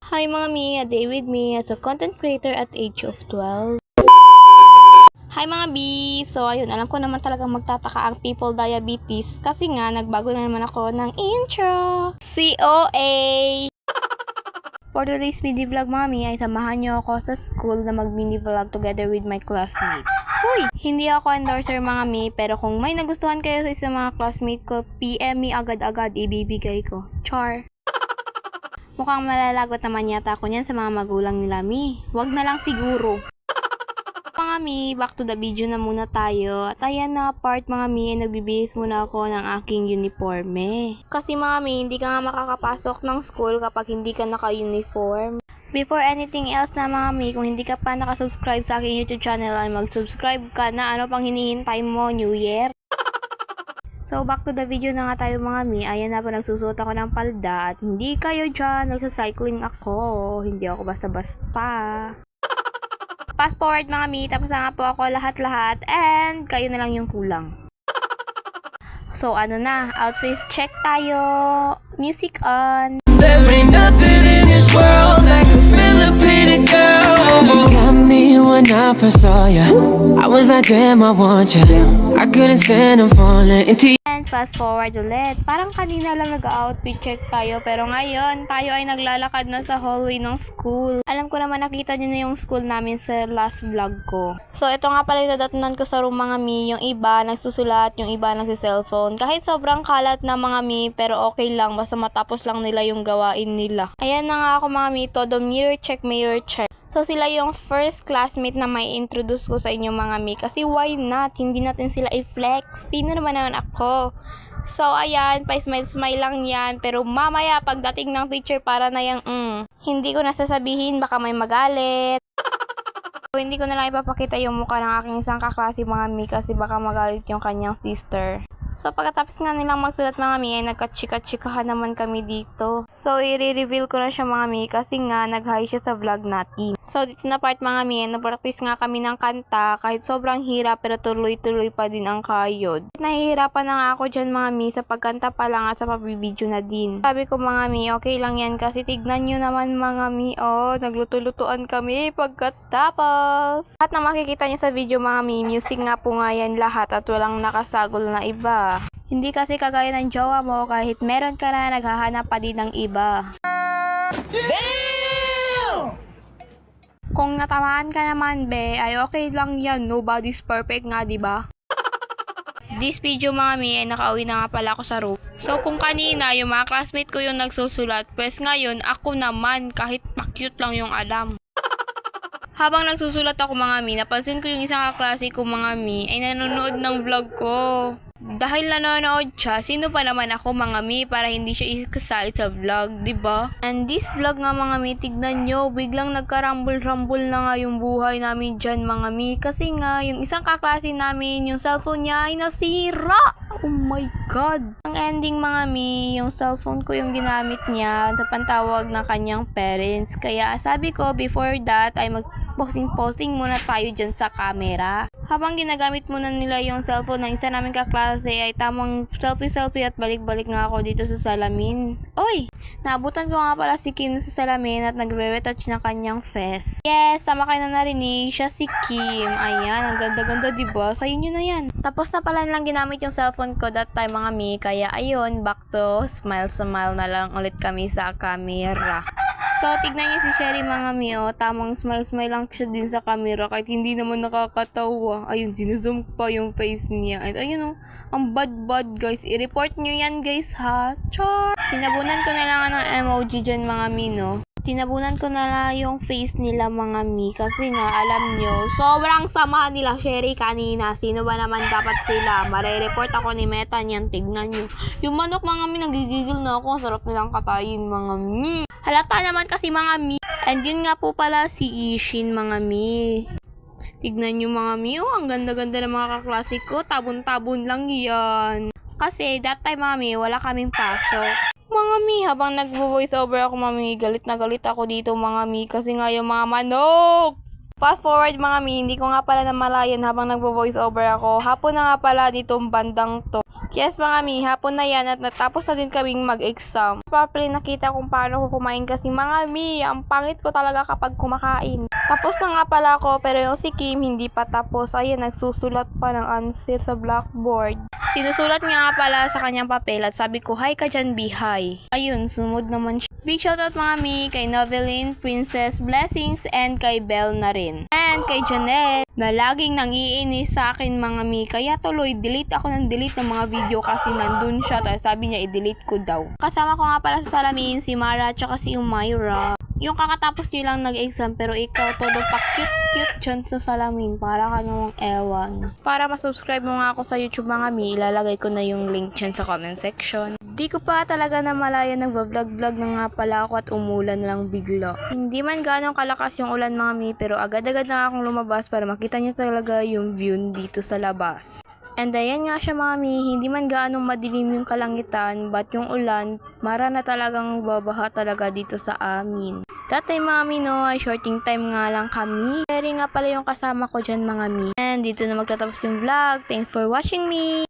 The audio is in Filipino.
Hi mga mi, a day with me as a content creator at age of 12. Hi mga B! So ayun, alam ko naman talagang magtataka ang people diabetes kasi nga nagbago na naman ako ng intro. COA! For today's mini vlog mga mi ay samahan niyo ako sa school na mag mini vlog together with my classmates. Huy! Hindi ako endorser mga mi, pero kung may nagustuhan kayo sa isang mga classmate ko, PM me agad-agad ibibigay ko. Char! Mukhang malalagot naman yata ako niyan sa mga magulang nila, mi. Wag na lang siguro. Mga mi, back to the video na muna tayo. At ayan na part mga mi, nagbibihis muna ako ng aking uniforme. Kasi mga mi, hindi ka nga makakapasok ng school kapag hindi ka naka-uniform. Before anything else na mga mi, kung hindi ka pa nakasubscribe sa aking YouTube channel ay mag-subscribe ka na. Ano pang hinihintay mo, New Year? So, back to the video na nga tayo mga mi. Ayan na po, nagsusuot ako ng palda. At hindi kayo dyan, nagsacycling ako. Hindi ako basta-basta. Fast forward mga mi, tapos na nga po ako lahat-lahat. And, kayo na lang yung kulang. So, ano na, outfit check tayo. Music on. There ain't nothing in this world like a Filipina girl. You got me when I first saw ya. I was like, damn, I want ya. I couldn't stand on falling into And fast forward ulit. Parang kanina lang nag-outfit check tayo. Pero ngayon, tayo ay naglalakad na sa hallway ng school. Alam ko naman nakita nyo na yung school namin sa last vlog ko. So, ito nga pala yung nadatnan ko sa room mga mi. Yung iba nagsusulat, yung iba nagsi-cellphone. Kahit sobrang kalat na mga mi, pero okay lang. Basta matapos lang nila yung gawain nila. Ayan na nga ako mga mi. Todo mirror check, mirror check. So, sila yung first classmate na may introduce ko sa inyo mga mi. Kasi why not? Hindi natin sila i-flex. Sino naman ako? So, ayan. Pa-smile-smile lang yan. Pero mamaya, pagdating ng teacher, para na yung, hindi ko nasasabihin. Baka may magalit. So, hindi ko na lang ipapakita yung mukha ng aking isang kaklase mga mi. Kasi baka magalit yung kanyang sister. So, pagkatapos nga nilang magsulat mga mi, ay nagkachika-chikahan naman kami dito. So, i-reveal ko na siya mga mi kasi nga nag-hi siya sa vlog natin. So, dito na part mga mi, nag-practice nga kami ng kanta kahit sobrang hirap pero tuloy-tuloy pa din ang kayod. Nahihirapan na nga ako dyan mga mi sa pagkanta pa lang at sa pabibideo na din. Sabi ko mga mi, okay lang yan kasi tignan nyo naman mga mi, nagluto-lutuan kami pagkatapos. At na makikita nyo sa video mga mi, music nga po nga yan lahat at walang nakasagol na iba. Hindi kasi kagaya ng jowa mo kahit meron ka na naghahanap pa din ng iba. Damn! Kung natamaan ka naman be, ay okay lang yan. Nobody's perfect nga, diba? This video mga mi, ay nakauwi na nga pala ako sa room. So kung kanina yung mga classmate ko yung nagsusulat, pues ngayon ako naman kahit pa-cute lang yung alam. Habang nagsusulat ako mga mi, napansin ko yung isang kaklase ko mga mi ay nanonood ng vlog ko. Dahil nanonood siya, sino pa naman ako mga mi para hindi siya ikasali sa vlog, diba? And this vlog nga mga mi, tignan nyo, biglang nagkarambol-rambol na nga yung buhay namin dyan mga mi. Kasi nga, yung isang kaklase namin, yung cellphone niya ay nasira! Oh my God! Ang ending mga mi, yung cellphone ko yung ginamit niya sa pantawag ng kanyang parents. Kaya sabi ko, before that, ay posting muna tayo dyan sa camera. Habang ginagamit muna nila yung cellphone ng isa namin kaklase ay tamang selfie at balik-balik nga ako dito sa salamin. Oy! Naabutan ko nga pala si Kim sa salamin at nagre-retouch ng kanyang face. Yes! Tama kayo na narinig. Siya si Kim. Ayan, ang ganda-ganda diba? Sa inyo na yan. Tapos na pala nilang ginamit yung cellphone ko that time mga mi. Kaya ayun, back to smile na lang ulit kami sa camera. So, tignan niyo si Sherry mga mi, tamang smile lang siya din sa camera kahit hindi naman nakakatawa. Ayun, sinuzoom pa yung face niya. At ayun ang bad guys. I-report niyo yan guys ha. Char! Tinabunan ko na lang ng emoji dyan mga mi, no? Tinabunan ko na lang yung face nila mga mi kasi nga alam nyo, sobrang sama nila Sherry kanina. Sino ba naman dapat sila? Mare-report ako ni Meta niyan, tignan nyo. Yung manok mga mi, nagigigil na ako. Ang sarap nilang katayin mga mi. Halata naman kasi mga mi. And yun nga po pala si Ishin mga mi. Tignan nyo mga mi, ang ganda-ganda ng mga kaklase ko. Tabon-tabon lang yan. Kasi that time mga mi, wala kaming pasok. Mga mi, habang nagvo-voice over ako mga mi, galit na galit ako dito mga mi kasi nga yung mga manok. Fast forward mga mi, hindi ko nga pala namalayan habang nagvo-voice over ako. Hapon na nga pala ditong bandang to. Yes mga mi, hapon na yan at natapos na din kaming mag-exam. Papali nakita kung paano ko kumain kasi mga mi, ang pangit ko talaga kapag kumakain. Tapos na nga pala ako pero yung si Kim hindi pa tapos. Ayun, nagsusulat pa ng answer sa blackboard. Sinusulat nga pala sa kanyang papel at sabi ko, hi ka dyan, be hi. Ayun, sumunod naman siya. Big shoutout mga mi kay Noveline, Princess, Blessings, and kay Belle na rin. And kay Janelle na laging nangiinis sa akin mga mi. Kaya tuloy, delete ako ng delete ng mga video kasi nandun siya. Tapos sabi niya, i-delete ko daw. Kasama ko nga pala sa salamin si Mara at si Umayra. Yung kakatapos niyo lang nag-exam pero ikaw todo pa cute dyan sa salamin. Para ka namang ewan. Para masubscribe mo nga ako sa YouTube mga mi, ilalagay ko na yung link dyan sa comment section. Di ko pa talaga namalaya nagbablog-vlog na nga pala ako at umulan lang bigla. Hindi man ganong kalakas yung ulan mga mi pero agad-agad na akong lumabas para makita niyo talaga yung view dito sa labas. And ayan nga siya mga mi, hindi man gaanong madilim yung kalangitan, but yung ulan, mara na talagang babaha talaga dito sa amin. That time mga mi no, ay shorting time nga lang kami. Pero nga pala yung kasama ko dyan mga mi. And dito na magtatapos yung vlog. Thanks for watching me!